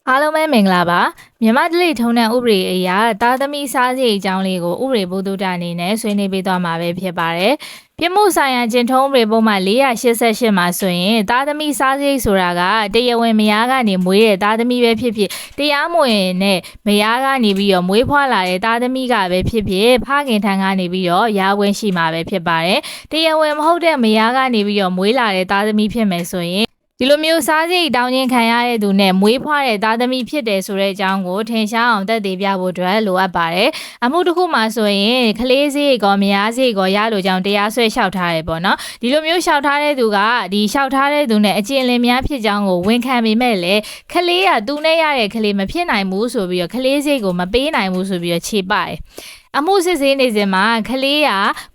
အားလုံးပဲမင်္ဂလာပါမြန်မာဒလိထုံးတဲ့ဥပဒေအရသားသမီးစားစရိတ်အကြောင်းလေးကိုဥပဒေဘုဒ္ဓအနေနဲ့ဆွေးနွေးပေးသွားမှာပဲဖြစ်ပါတယ်ပြစ်မှုဆိုင်ရာကျင့်ထုံးဥပဒေပုံမှန်488မှာဆိုရင်သားသမီးစားစရိတ်ဆိုတာကတရားဝင်မယားကနေမွေးတဲ့သားသမီးပဲဖြစ်ဖြစ်တရားမဝင်နဲ့မယားကနေပြီးတော့မွေးဖွားလာတဲ့သားသမီးကပဲဖြစ်ဖြစ်ဖခင်ထံကနေပြီးတော့ရာဝင်ရှိမှာပဲဖြစ်ပါတယ်တရားဝင်မဟုတ်တဲ့မယားကနေပြီးတော့မွေးလာတဲ့သားသမီးဖြစ်မယ်ဆိုရင်ဒီလိုမျိုးစားစရိတ်တောင်းခြင်းခံရတဲ့သူနဲ့မွေးဖွားတဲ့သားသမီးဖြစ်တယ်ဆိုတဲ့အကြောင်းကိုထင်ရှားအောင်သက်သေပြဖို့အတွက်လိုအပ်ပါတယ်။အမှုတစ်ခုမှာဆိုရင်ကလေးစရိတ်ကောမယားစရိတ်ကောရလို့ကြောင်းတရားစွဲလျှောက်ထားတယ်ပေါ့နော်။ဒီလိုမျိုးလျှောက်ထားတဲ့သူကဒီလျှောက်ထားတဲ့သူနဲ့အကျဉ်းလင်များဖြစ်ကြောင်းကိုဝန်ခံပေမဲ့လည်းကလေးကသူနဲ့ရတဲ့ကလေးမဖြစ်နိုင်ဘူးဆိုပြီးတော့ကလေးစရိတ်ကိုမပေးနိုင်ဘူးဆိုပြီးတော့ခြေပိုက်အမှုစစ်ဆေးနေစဉ်မှာကလေးက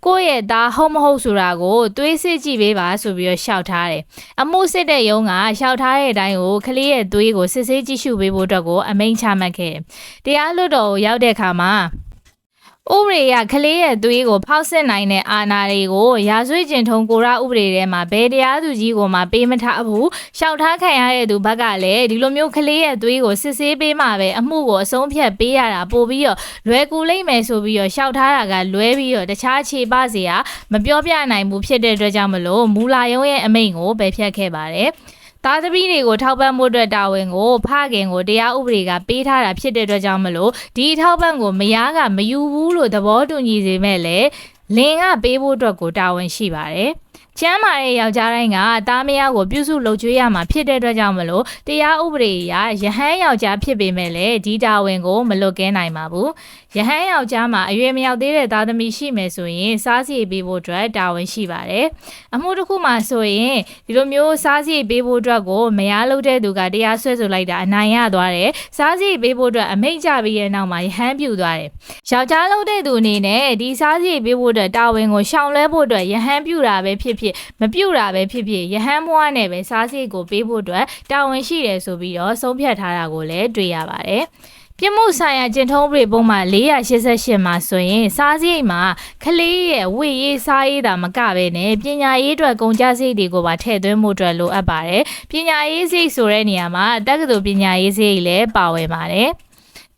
ကိုယ့်ရဲ့သားဟုတ်မဟုတ်ဆိုတာကိုတွေးစစ်ကြည့်ပေးပါဆိုပြီးတော့ရှောက်ထားတယ်။အမှုစစ်တဲ့ရုံးကရှောက်ထားတဲ့အတိုင်းကိုကလေးရဲ့သွေးကိုစစ်ဆေးကြည့်ရှုပေးဖို့အတွက်ကိုအမိန့်ချမှတ်ခဲ့တယ်။တရားလွှတ်တော်ကိုရောက်တဲ့အခါမှာဥပဒေရကလေးရဲ့သွေးကိုဖောက်စစ်နိုင်တဲ့အာဏာတွေကိုရာဇဝတ်ကျင့်ထုံးကိုရဥပဒေထဲမှာဘယ်တရားသူကြီးကိုမှပေးမထားဘူးရှောက်ထားခံရတဲ့သူဘက်ကလည်းဒီလိုမျိုးကလေးရဲ့သွေးကိုစစ်ဆေးပေးမှပဲအမှုကိုအဆုံးဖြတ်ပေးရတာပို့ပြီးတော့လွယ်ကူလိမ့်မယ်ဆိုပြီးတော့ရှောက်ထားတာကလွဲပြီးတော့တခြားခြေပစရာမပြောပြနိုင်ဘူးဖြစ်တဲ့အတွက်ကြောင့်မလို့မူလာရုံးရဲ့အမိန့်ကိုပယ်ဖျက်ခဲ့ပါတယ်သားသမီးတွေကိုထောက်ပံ့မှုအတွက်တာဝန်ကိုဖခင်ကိုတရားဥပဒေကပေးထားတာဖြစ်တဲ့အတွက်ကြောင့်မလို့ဒီထောက်ပံ့ကိုမယားကမယူဘူးလို့သဘောတူညီစေမဲ့လေလင်ကပေးဖို့အတွက်ကိုတာဝန်ရှိပါတယ်ကျမ်းမာတဲ့ယောက်ျားတိုင်းကသားမယားကိုပြုစုလုပ်ကြွေးရမှာဖြစ်တဲ့အတွက်ကြောင့်မလို့တရားဥပဒေအရယဟန်ယောက်ျားဖြစ်ပေမဲ့လည်းဒီတာဝန်ကိုမလွတ်ကဲနိုင်ပါဘူးယဟန်ယောက်ျားမှာအရွယ်မရောက်သေးတဲ့သားသမီးရှိမယ်ဆိုရင်စားစီပေးဖို့အတွက်တာဝန်ရှိပါတယ်အမှုတစ်ခုမှာဆိုရင်ဒီလိုမျိုးစားစီပေးဖို့အတွက်ကိုမယားလုပ်တဲ့သူကတရားစွဲဆိုလိုက်တာအနိုင်ရသွားတယ်စားစီပေးဖို့အတွက်အမိန့်ချပြီးတဲ့နောက်မှာယဟန်ပြုတ်သွားတယ်ယောက်ျားလုပ်တဲ့သူအနေနဲ့ဒီစားစီပေးဖို့အတွက်တာဝန်ကိုရှောင်လွှဲဖို့အတွက်ယဟန်ပြုတ်တာပဲဖြစ်မပြုတ်တာပဲဖြစ်ဖြစ်ယဟန်ဘွားနဲ့ပဲစားစရိတ်ကိုပေးဖို့အတွက်တာဝန်ရှိတယ်ဆိုပြီးတော့ဆုံးဖြတ်ထားတာကိုလည်းတွေ့ရပါတယ်ပြစ်မှုဆိုင်ရာကျင့်ထုံးဥပဒေပုံမှန်488မှာဆိုရင်စားစရိတ်မှာကလေးရဲ့ဝတ်ရေးစားရေးတာမကပဲနဲ့ပညာရေးအတွက်ကုန်ကျစရိတ်တွေကိုပါထည့်သွင်းမှုအတွက်လိုအပ်ပါတယ်ပညာရေးစရိတ်ဆိုတဲ့နေရာမှာတက္ကသိုလ်ပညာရေးစရိတ်လည်းပါဝင်ပါတယ်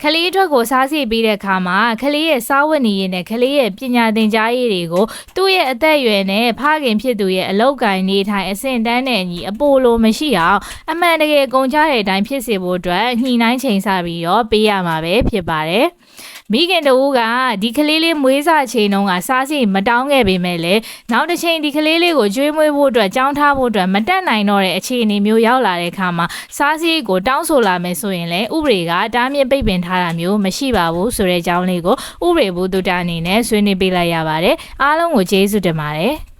ကလေးအတွက်ကိုစားစီပေးတဲ့အခါမှာကလေးရဲ့စားဝတ်နေရေးနဲ့ကလေးရဲ့ပညာသင်ကြားရေးတွေကိုသူ့ရဲ့အသက်အရွယ်နဲ့ဖခင်ဖြစ်သူရဲ့အလောက်ကိုင်းနေထိုင်အဆင့်တန်းနဲ့အညီအပိုလိုမရှိအောင်အမှန်တကယ်ကုန်ကြတဲ့အတိုင်းဖြစ်စေဖို့အတွက်ညှိနှိုင်းချိန်ဆပြီးတော့ပေးရမှာပဲဖြစ်ပါတယ်မိခင်တို့ကဒီကလေးလေးမွေးစားချိန်တုန်းကစားစီမတောင်းခဲ့ပေမဲ့လည်းနောက်တစ်ချိန်ဒီကလေးလေးကိုကျွေးမွေးဖို့အတွက်ကြောင်းထားဖို့အတွက်မတက်နိုင်တော့တဲ့အခြေအနေမျိုးရောက်လာတဲ့အခါမှာစားစီကိုတောင်းဆိုလာမယ်ဆိုရင်လည်းဥပဒေကတားမြစ်ပိတ်ပင်ထားတာမျိုးမရှိပါဘူးဆိုတဲ့အကြောင်းလေးကိုဥပဒေဘုဒ္ဓအနေနဲ့ဆွေးနွေးပေးလိုက်ရပါတယ်အားလုံးကိုကျေးဇူးတင်ပါတယ်